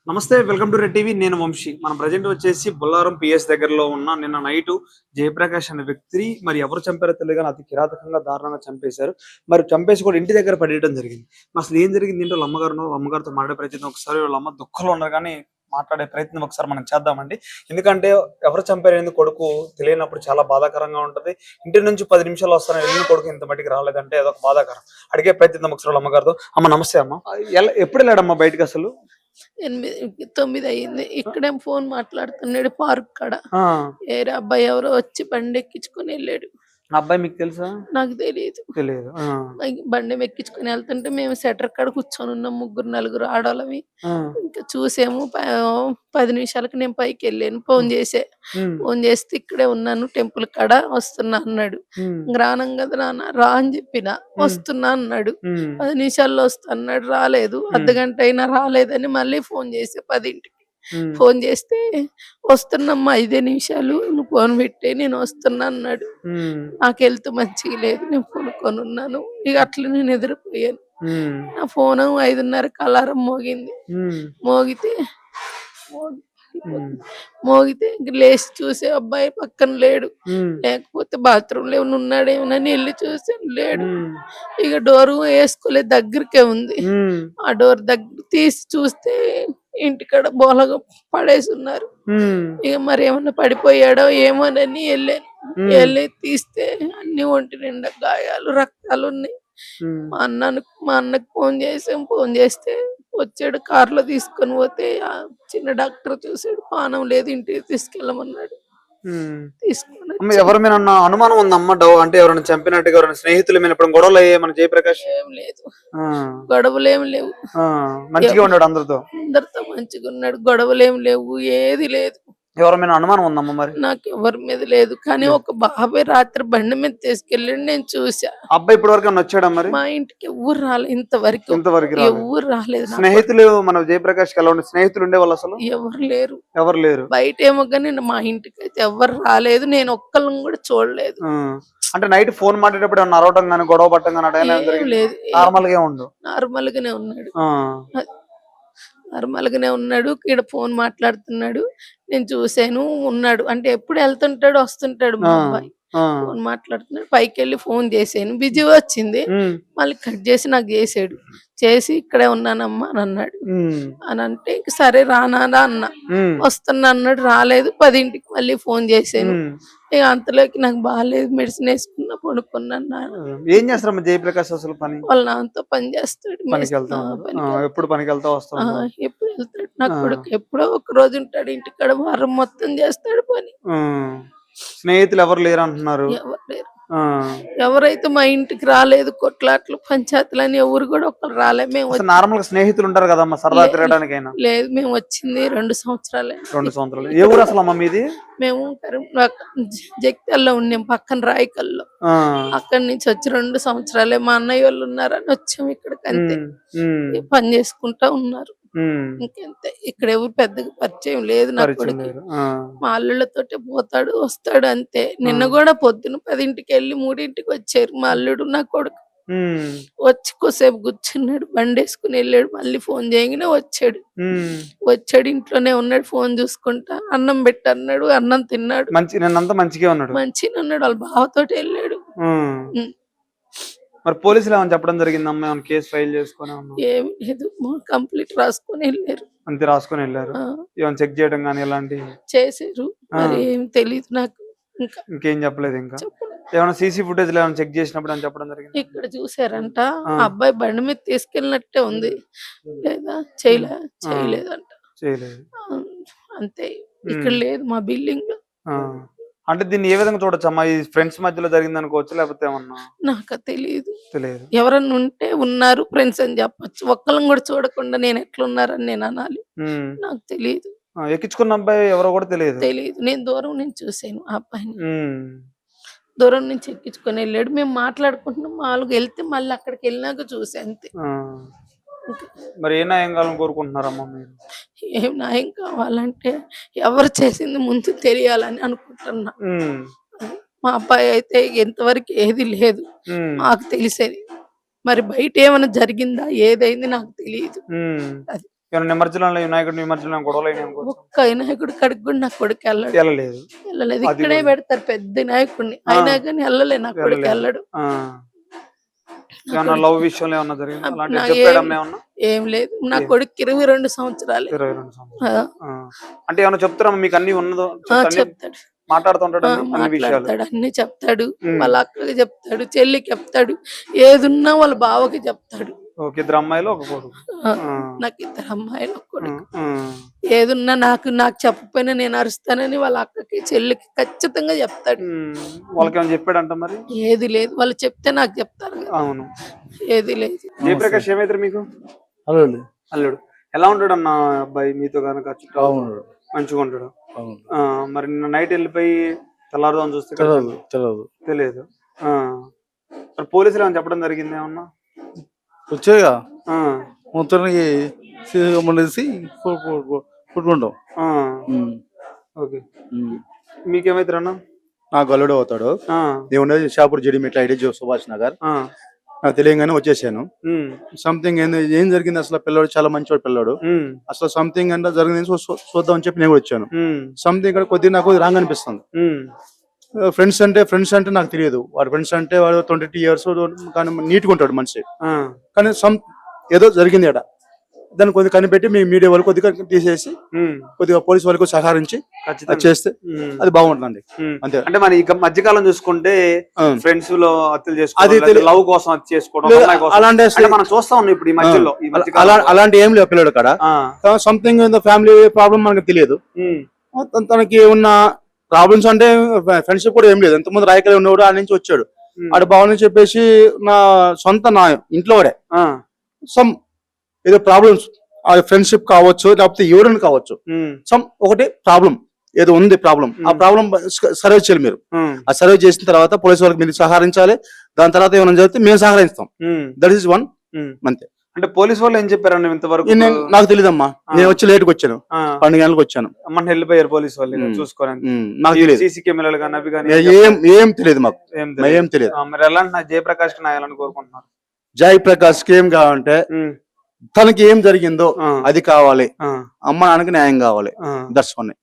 నమస్తే. Welcome to red TV. నేను వంశీ. మనం ప్రెజెంట్ వచ్చేసి బొల్లారం పిఎస్ దగ్గరలో ఉన్న నిన్న నైటు జయప్రకాష్ అనే వ్యక్తిని మరి ఎవరు చంపారో తెలియదు గాని అతి కిరాతకంగా దారుణంగా చంపేశారు. మరి చంపేసి కూడా ఇంటి దగ్గర పడేయడం జరిగింది. అసలు ఏం జరిగింది ఏంటో అమ్మగారితో మాట్లాడే ప్రయత్నం ఒకసారి వాళ్ళ అమ్మ దుఃఖంలో ఉన్నారు కానీ మాట్లాడే ప్రయత్నం ఒకసారి మనం చేద్దామండి. ఎందుకంటే ఎవరు చంపారనేది కొడుకు తెలియనప్పుడు చాలా బాధాకరంగా ఉంటది. ఇంటి నుంచి 10 నిమిషాల్లో వస్తానని వెళ్ళిన కొడుకు ఇంత మట్టికి రాలేదంటే అదొక బాధాకరం. అడిగే ప్రయత్నం ఒకసారి వాళ్ళ అమ్మగారితో. అమ్మ నమస్తే అమ్మ. ఎప్పుడు వెళ్ళాడమ్మా బయటకి అసలు? 8, 9 అయింది. ఇక్కడే ఫోన్ మాట్లాడుతున్నాడు పార్క్ కాడ. ఆ! వేరే అబ్బాయి ఎవరో వచ్చి బండెక్కించుకొని వెళ్ళాడు. ఆ అబ్బాయి మీకు తెలుసా? నాకు తెలీదు. తెలీదు. ఆ! బండి ఎక్కించుకొని వెళ్తుంటే మేము షట్టర్ కాడ కూర్చొని ఉన్నాం. ముగ్గురు నలుగురు ఆడోళ్ళమి. ఆ! ఇంకా చూసాము. 10 నిమిషాలకి నేను పైకి వెళ్ళాను. ఫోన్ చేసా. హ్మ్. ఫోన్ చేస్తే ఇక్కడే ఉన్నాను టెంపుల్ కాడ వస్తున్నా అన్నాడు. హ్మ్. రానం కదా నాన్న రా అని చెప్పిన. హ్మ్. వస్తున్నా అన్నాడు. హ్మ్. 10 నిమిషాల్లో వస్తా అన్నాడు. రాలేదు. అర్ధగంట అయినా రాలేదని మళ్ళీ ఫోన్ చేసా 10కి. హ్మ్. ఫోన్ చేస్తే వస్తున్నమ్మా 5 నిమిషాలు నువ్వు ఫోన్ పెట్టే నేను వస్తున్నా అన్నాడు. హ్మ్. నాకు హెల్త్ మంచిగా లేదు. నేను పడుకొనున్నాను. ఇక అట్లా నేను నిద్రపోయాను. హ్మ్. నా ఫోను 5:30కి అలారం మోగింది. హ్మ్. మోగితే మోగి హ్మ్. మోగితే ఇంక లేసి చూసే అబ్బాయి పక్కన లేడు. హ్మ్. లేకపోతే బాత్రూంలో ఏమైనా ఉన్నాడేమోనని ఎళ్లి చూసాను లేడు. హ్మ్. ఇక డోరు ఏసుకోలేదు దగ్గరికే ఉంది. హ్మ్. ఆ డోర్ దగ్గర తీసి చూస్తే ఇంటికాడ బోలగా పడేసున్నారు. హ్మ్. ఇక మరేమన్నా పడిపోయాడో ఏమోనని ఎళ్ళాను. హ్మ్. ఎళ్లి తీస్తే అన్నీ ఒంటి నిండా గాయాలు, రక్తాలున్నాయి. హ్మ్. మా అన్నకి ఫోన్ చేసాం. ఫోన్ చేస్తే వచ్చాడు. కార్‌లో తీసుకొని పోతే చిన్న డాక్టర్ చూసాడు. పానం లేదు ఇంటికి తీసుకెళ్ళమన్నాడు. హ్మ్. అమ్మ తీసుకొనొచ్చాం. ఎవరి మీదన్నా అనుమానం ఉందమ్మ? అంటే ఎవరైనా చంపినట్టుగా ఎవరైనా స్నేహితుల మీద ఎప్పుడైనా గొడవలయ్యాయా మన జయప్రకాష్? ఏం లేదు. ఆ! గొడవలేమి లేవు. ఆ! మంచిగే ఎవ్ ఉన్నాడు అందరితో. అందరితో మంచిగున్నాడు. గొడవలేమి లేవు. ఏది లేదు. ఎవరి మీద అనుమానం ఉందమ్మ మరి? నాకెవ్వరి మీద లేదు. కానీ లేదు. ఒక బాబాయ్ రాత్రి బండి మీద తీసుకెళ్ళాడు. నేను చూసా. ఆ అబ్బాయి ఇప్పటి వరకు ఏమన్నా వచ్చాడా మరి? మా ఇంటికి ఎవ్వరు రాలే ఇంతవరకు. ఇంతవరకు రాలేదు. ఎవ్వరు రాలేదు. నా కొడుకు స్నేహితులు మన జయప్రకాష్‌కి ఎలా ఉండే స్నేహితులు ఉండేవాళ్ళా అసలు? ఎవరు లేరు. ఎవరు లేరు. బయటేమో గాని మా ఇంటికైతే ఎవ్వరు రాలేదు. నేను ఒక్కళ్ళని కూడా చూడలేదు. ఆ! అంటే నైట్ ఫోన్ మాట్లాడేటప్పుడు ఏమన్నా అరవటం గాని, గొడవ పడటం గాని అటేమైనా ఏం జరిగిందా? లేదు. నార్మల్‌గే ఉండు. నార్మల్‌గానే ఉన్నాడు. ఆ! అది నార్మల్‌గానే ఉన్నాడు. ఈడ ఫోన్ మాట్లాడుతున్నాడు. నేను చూసాను ఉన్నాడు. అంటే ఎప్పుడు ఎళ్తుంటాడు, వస్తుంటాడు ఆ! మా అబ్బాయి. ఆ! ఫోన్ మాట్లాడుతున్నాడు. పైకెళ్ళి ఫోన్ చేశాను. బిజీ వచ్చింది. హ్మ్. మళ్ళీ కట్ చేసి నాకు చేసాడు. చేసి "ఇక్కడే ఉన్నానమ్మా" అని అన్నాడు. హ్మ్. అనంటే ఇంక సరే రా నాన్న అన్నా. హ్మ్. వస్తున్నా అన్నాడు. రాలేదు. 10కి మళ్ళీ ఫోన్ చేశాను. హ్మ్. ఇక అంతలోకి నాకు బాలేదు. మెడిసిన్ ఏసుకున్నా పడుకున్నాను నాన్న. ఏం చేస్తారమ్మా జయప్రకాష్ అసలు పని? వాళ్ళ నాన్నతో పని చేస్తాడు. పనికెళ్తా ఉంటాడు. ఆ! ఎప్పుడు పనికెళ్తాడు. పనికెళ్తా వస్తా ఆ! ఉంటాడు. ఎప్పుడు వెళ్తాడు. నా ఆ! కొడుకు ఎప్పుడో ఒక రోజు ఉంటాడు ఇంటికాడ. వారం మొత్తం చేస్తాడు పని. హ్మ్. స్నేహితులు ఎవరు లేరంటున్నారు. ఎవరు లేరు. ఆ! ఎవరైతే మా ఇంటికి రాలేదు కొట్లాట్లు, పంచాయతీలని ఎవరు కూడా ఒకళ్ళు రాలే. అసలు నార్మల్‌గా స్నేహితులు ఉంటారు కదమ్మా సరదా లే తిరగడానికైనా. లేదు మేము వచ్చింది 2 సంవత్సరాలైంది. 2 సంవత్సరాలు. ఏ ఇక్కడ ఊరసలమ్మా మీది? మేము జగిత్యాలలో ఉన్నాం పక్కన రాయకల్లో. ఆ! అక్కడి నుంచి వచ్చి 2 సంవత్సరాలే. మా అన్నయ్య వాళ్ళు ఉన్నారని వచ్చాం ఇక్కడికి అంతే. హ్మ్. హ్మ్. పని చేసుకుంటా ఉన్నారు. హ్మ్. ఇంకంతే. ఇక్కడ ఎవరు పెద్దగా పరిచయం లేదు నా పరిచయం కొడుక్కి. లేరు. ఆ! మా అల్లుళ్ళతోటే పోతాడు, వస్తాడు అంతే. ఆ! నిన్న గూడా పొద్దున 10కెళ్ళి 3కి వచ్చారు మా అల్లుడు, నా కొడుకు. హ్మ్. వచ్చి కొద్దిసేపు కూర్చున్నాడు. బండేసుకొని ఎళ్ళాడు. మళ్ళీ ఫోన్ చేయంగానే వచ్చాడు. హ్మ్. వచ్చాడు ఇంట్లోనే ఉన్నాడు ఫోన్ చూసుకుంటా. అన్నం పెట్టన్నాడు. అన్నం తిన్నాడు. నిన్నంతా మంచిగే ఉన్నాడు. మంచిగనే ఉన్నాడు. వాళ్ళ బావతోటి ఎళ్ళాడు. హ్మ్. హ్మ్. మరి పోలీసులేమన్నా చెప్పడం జరిగిందమ్మా? ఏమన్నా కేస్ ఫైల్ చేసుకొనేమన్నా? ఏమి లేదు. కంప్లీట్ రాసుకొని ఎళ్ళారు. అంతే రాసుకొనెళ్లారు. ఆ! ఏమన్నా చెక్ చేయడం గాని ఇలాంటియి? చేశారు. ఆ! మరి ఏం తెలీదు నాకు. ఇంకా ఇంకేం చెప్పలేదింకా? చెప్పలే. ఏమన్నా సీసీ ఫుటేజ్‌లో ఏమన్నా చెక్ చేసినప్పుడు ఏమన్నా చెప్పడం జరిగిందా? ఇక్కడ చూసారంట. ఆ! ఆ అబ్బాయి బండి మీద తీసుకెళ్ళినట్టే ఉంది. లేదా హ్మ్. ఆ! చేయలేదంట. చేయలేదు. ఆ! అంతే. ఇక్కడ హ్మ్. లేదు మా బిల్డింగ్‌లో. ఆ! అంటే దీన్ని ఏ విధంగా చూడొచ్చమ్మా? ఇది ఫ్రెండ్స్ మధ్యలో జరిగిందనుకోవచ్చా? లేకపోతే ఏమన్నా నాకది తెలీదు. తెలియదు. ఎవరన్నా ఉంటే ఉన్నారు ఫ్రెండ్స్ అని చెప్పొచ్చు. ఒక్కళ్ళని కూడా చూడకుండా నేను ఎట్లున్నారని నేను అనాలి. హ్మ్. నాకు తెలీదు. ఆ! ఎక్కించుకున్న అబ్బాయి ఎవరో కూడా తెలియదు. తెలీదు. నేను దూరం నుంచి చూసాను ఆ అబ్బాయిని. హ్మ్. దూరం నుంచి ఎక్కించుకొని ఎళ్ళాడు. మేము మాట్లాడుకుంటున్నాం. మామూలుగా ఎళ్తే మళ్ళీ అక్కడికెళ్ళినాక చూసా అంతే. ఆ! ఇంక మరి ఏ న్యాయం కావాలని కోరుకుంటున్నారమ్మా మీరు? ఏం న్యాయం కావాలంటే ఎవరు చేసింది ముందు తెలియాలని అనుకుంటున్నా. హ్మ్. అది. మా అబ్బాయి అయితే ఇంతవరకు ఏది లేదు. హ్మ్. మాకు తెలిసేది. మరి బయట ఏమైనా జరిగిందా? ఏదైంది నాకు తెలీదు. హ్మ్. అది. ఏమైనా నిమజ్జనంలో వినాయకుడి నిమజ్జనం గొడవలు అయినాయి అనుకోవచ్చు. ఒక్క వినాయకుడి కాడికి కూడా నా కొడుకు వెళ్ళడు. వెళ్ళలేదు. వెళ్ళలేదు. అది ఇక్కడే కూడా. పెడతారు పెద్ద వినాయకుడిని, అయినా కానీ వెళ్ళలే నా కొడుకు వెళ్ళలేదు. వెళ్ళడు. ఆ. నా ఏమన్నా కొడుకు లవ్ విషయంలో ఏమన్నా జరిగింది నా అలాంటి ఏం చెప్పాడమ్మా ఏమన్నా? ఏం లేదు. నా ఏం? కొడుకు 22 సంవత్సరాలే. 22 సంవత్సరాలు. అంటే ఏమన్నా చెప్తారమ్మా మీకు అన్ని ఉన్నదో అన్ని చెప్తాడు, మాట్లాడుతుంటాడు అన్ని విషయాలు. మాట్లాడతాడు, అన్ని చెప్తాడు. ఉమ్. వాళ్ళ అక్కకి చెప్తాడు, చెల్లికి చెప్తాడు, ఏదున్నా వాళ్ళ బావకి చెప్తాడు. ఓకే, ఇద్దరు అమ్మాయిలు ఒక కొడుకు. ఆ, ఆ. నాకు 2 అమ్మాయిలు ఒక కొడుకు. ఆ. ఏదున్నా నాకు చెప్పకపోయినా నేను అరుస్తానని వాళ్ళ అక్కకి చెల్లికి ఖచ్చితంగా చెప్తాడు. వాళ్ళకి ఏమైనా చెప్పాడంట మరి? ఏది లేదు, వాళ్ళు చెప్తే నాకు చెప్తారు కదా. అవును. ఏది లేదు. జయప్రకాష్ ఏమైతారు మీకు? అల్లుడు అల్లుడు. ఎలా ఉంటాడు అన్న అబ్బాయి మీతో కనుక బాగున్నాడు. మంచిగా ఉంటాడు. అవును. మరి నిన్న నైట్ వెళ్ళిపోయి తెల్లారుదాం చూస్తే తెలియదు. తెలియదు. మరి పోలీసులు ఏమైనా చెప్పడం జరిగింది ఏమన్నా? వచ్చాయిగా ఆ. మొత్తానికి మనేసి కొట్టుకుంటాం. ఓకే. మీకేమైతారు అన్న? నాకు అల్లుడు అవుతాడు. నేను ఉండేది షాపూర్ జడిమెట్ల ఐడి సుభాష్ నగర్. నాకు తెలియగానే వచ్చేసాను. సంథింగ్ ఏం జరిగింది అసలు? పిల్లడు చాలా మంచివాడు పిల్లడు. అసలు సంథింగ్ అంటే జరిగింది చూద్దాం అని చెప్పి నేను కూడా వచ్చాను. సంథింగ్ ఇక్కడ కొద్దిగా నాకు రాంగ్ అనిపిస్తుంది. ఫ్రెండ్స్ అంటే నాకు తెలియదు. వాడు ఫ్రెండ్స్ అంటే వాడు 22 years కానీ నీట్ గా ఉంటాడు మనిషి. కానీ ఏదో జరిగింది అక్కడ. దాన్ని కొద్దిగా కనిపెట్టి మీ మీడియా వాళ్ళు కొద్దిగా తీసేసి కొద్దిగా పోలీసు వాళ్ళకు సహకరించి చేస్తే అది బాగుంటుందండి. అంతే. అంటే మరి ఇక మధ్యకాలం చూసుకుంటే ఫ్రెండ్స్ లో హత్యలు అది చేసుకోవడం, లవ్ కోసం హత్య చేసుకోవడం, అమ్మాయి కోసం. అలాంటి అంటే మనం చూస్తా ఉన్నాం ఇప్పుడు ఈ మధ్యలో. అలాంటి ఏం లేవు పిల్లడు కాడ. సంథింగ్ ఫ్యామిలీ ప్రాబ్లం మనకు తెలియదు. తనకి ఉన్న ప్రాబ్లమ్స్ అంటే ఫ్రెండ్షిప్ కూడా ఏం లేదు. ఎంతమంది రాయకలు ఉన్నవాడు ఆడ నుంచి వచ్చాడు. ఆడ బాగుందని చెప్పేసి నా ఇంట్లో వాడే సమ్ ఏదో ప్రాబ్లమ్స్, ఫ్రెండ్షిప్ కావచ్చు లేకపోతే ఎవరైనా కావచ్చు, సమ్ ఒకటి ప్రాబ్లం ఏదో ఉంది. ప్రాబ్లం ఆ ప్రాబ్లం సర్వే చేయాలి మీరు. ఆ సర్వే చేసిన తర్వాత పోలీసు వాళ్ళకి మీరు సహకరించాలి. దాని తర్వాత ఏమైనా జరిగితే మేము సహకరిస్తాం. That is one. అంతే. అంటే పోలీసు వాళ్ళు ఏం చెప్పారన్న ఇంతవరకు? నాకు తెలియదమ్మా. నేను వచ్చి లేట్కి వచ్చాను, 12 గంటలకు వచ్చాను. అమ్మని వెళ్ళిపోయారు పోలీసు వాళ్ళు చూసుకోవడానికి. నాకు తెలియదు. సీసీ కెమెరాలు కానీ అవి కానీ ఏం తెలియదు మాకు. ఏం తెలియదు. మరి ఎలాంటి జయప్రకాష్ కి నాయాలని కోరుకుంటున్నారు? జయప్రకాష్ కి ఏం కావాలంటే తనకి ఏం జరిగిందో అది కావాలి. అమ్మ నాన్నకి న్యాయం కావాలి. That's one.